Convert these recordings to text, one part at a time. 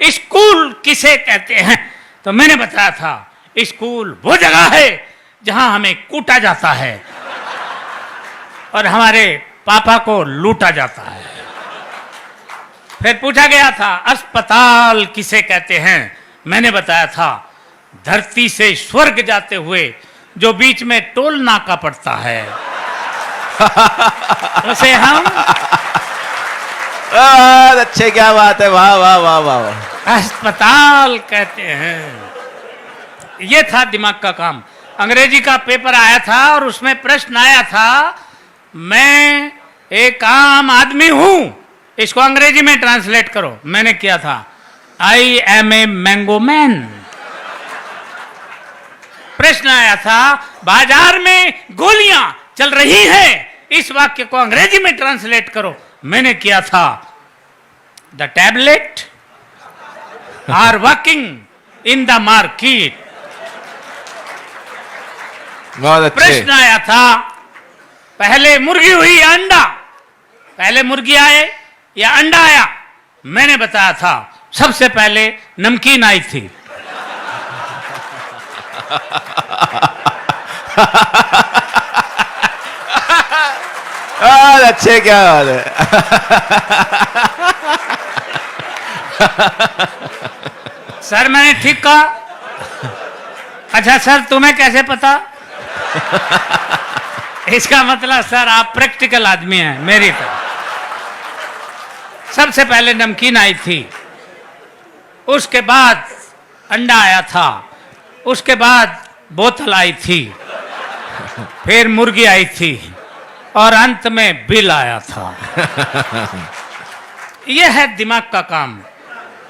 School किसे कहते हैं? तो मैंने बताया था स्कूल वो जगह है जहां हमें कूटा जाता है और हमारे पापा को लूटा जाता है। फिर पूछा गया था अस्पताल किसे कहते हैं? मैंने बताया था धरती से स्वर्ग जाते हुए जो बीच में टोल नाका पड़ता है उसे हम अच्छे, क्या बात है, वाह वाह वाह वाह, अस्पताल कहते हैं। ये था दिमाग का काम। अंग्रेजी का पेपर आया था और उसमें प्रश्न आया था मैं एक आम आदमी हूं, इसको अंग्रेजी में ट्रांसलेट करो। मैंने किया था I am a mango man. प्रश्न आया था बाजार में गोलियां चल रही हैं, इस वाक्य को अंग्रेजी में ट्रांसलेट करो। मैंने किया था the tablet are working in the market. बहुत अच्छे। प्रश्न आया था पहले मुर्गी हुई या अंडा? पहले मुर्गी आए या अंडा आया? मैंने बताया था सबसे पहले नमकीन आई थी। अच्छे, क्या बात है। सर मैंने ठीक कहा? अच्छा सर तुम्हें कैसे पता? इसका मतलब सर आप प्रैक्टिकल आदमी हैं मेरी तरह। सबसे पहले नमकीन आई थी, उसके बाद अंडा आया था, उसके बाद बोतल आई थी, फिर मुर्गी आई थी और अंत में बिल आया था। यह है दिमाग का काम।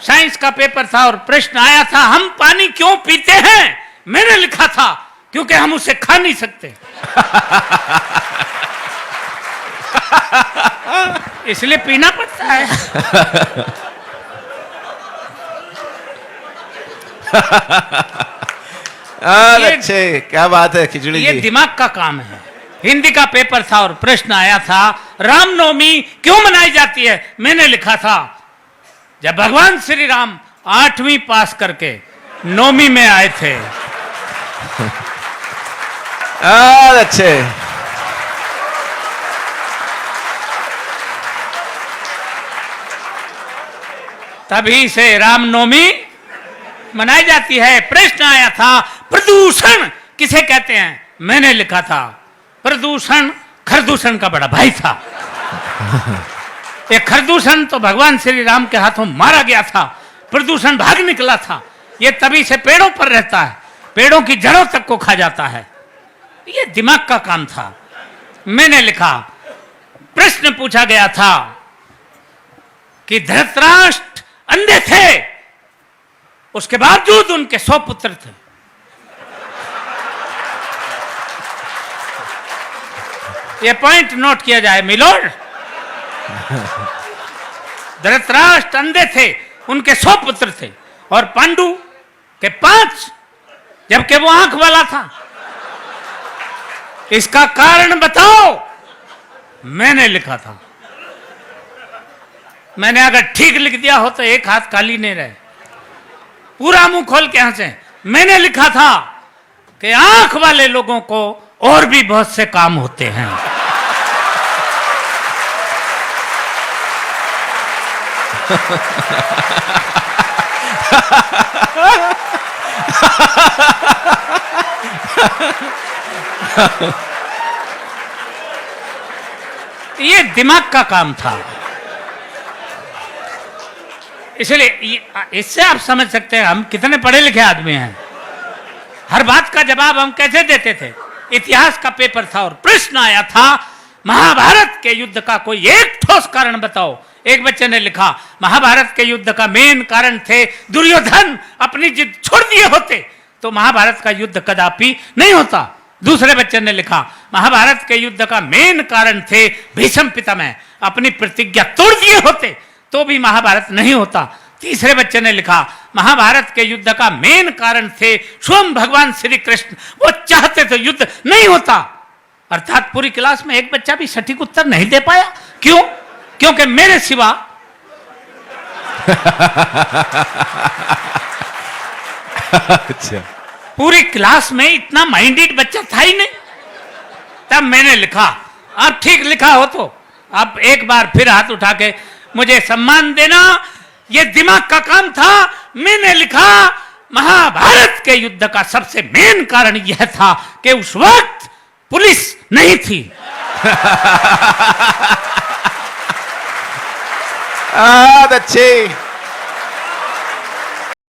साइंस का पेपर था और प्रश्न आया था हम पानी क्यों पीते हैं? मैंने लिखा था क्योंकि हम उसे खा नहीं सकते इसलिए पीना पड़ता है। अच्छे, क्या बात है खिचड़ी ये जी। दिमाग का काम है। हिंदी का पेपर था और प्रश्न आया था रामनवमी क्यों मनाई जाती है? मैंने लिखा था जब भगवान श्री राम 8वीं पास करके 9वीं में आए थे। अच्छे, तभी से रामनवमी मनाई जाती है। प्रश्न आया था प्रदूषण किसे कहते हैं? मैंने लिखा था प्रदूषण खरदूषण का बड़ा भाई था। ये खरदूषण तो भगवान श्री राम के हाथों मारा गया था, प्रदूषण भाग निकला था। ये तभी से पेड़ों पर रहता है, पेड़ों की जड़ों तक को खा जाता है। ये दिमाग का काम था। मैंने लिखा प्रश्न पूछा गया था कि धृतराष्ट्र अंधे थे, उसके बावजूद उनके 100 पुत्र थे। ये पॉइंट नोट किया जाए मिलोड। धृतराष्ट्र अंधे थे, उनके 100 पुत्र थे और पांडु के 5, जबकि वो आंख वाला था। इसका कारण बताओ। मैंने लिखा था। मैंने अगर ठीक लिख दिया हो तो एक हाथ खाली नहीं रहे, पूरा मुंह खोल के हंसे। मैंने लिखा था कि आंख वाले लोगों को और भी बहुत से काम होते हैं। ये दिमाग का काम था। इसलिए इससे आप समझ सकते हैं हम कितने पढ़े लिखे आदमी हैं। हर बात का जवाब हम कैसे देते थे। इतिहास का पेपर था और प्रश्न आया था महाभारत के युद्ध का कोई एक ठोस कारण बताओ। एक बच्चे ने लिखा महाभारत के युद्ध का मेन कारण थे दुर्योधन अपनी जिद छोड़ दिए होते तो महाभारत का युद्ध कदापि नहीं होता। दूसरे बच्चे ने लिखा महाभारत के युद्ध का मेन कारण थे भीष्म पितामह, अपनी प्रतिज्ञा तोड़ दिए होते तो भी महाभारत नहीं होता। तीसरे बच्चे ने लिखा महाभारत के युद्ध का मेन कारण थे स्वयं भगवान श्री कृष्ण, वो चाहते तो युद्ध नहीं होता। अर्थात पूरी क्लास में एक बच्चा भी सटीक उत्तर नहीं दे पाया। क्यों? क्योंकि मेरे सिवा अच्छा पूरी क्लास में इतना माइंडेड बच्चा था ही नहीं। तब मैंने लिखा, अब ठीक लिखा हो तो अब एक बार फिर हाथ उठा के मुझे सम्मान देना, ये दिमाग का काम था। मैंने लिखा, महाभारत के युद्ध का सबसे मेन कारण यह था कि उस वक्त पुलिस नहीं थी। अच्छे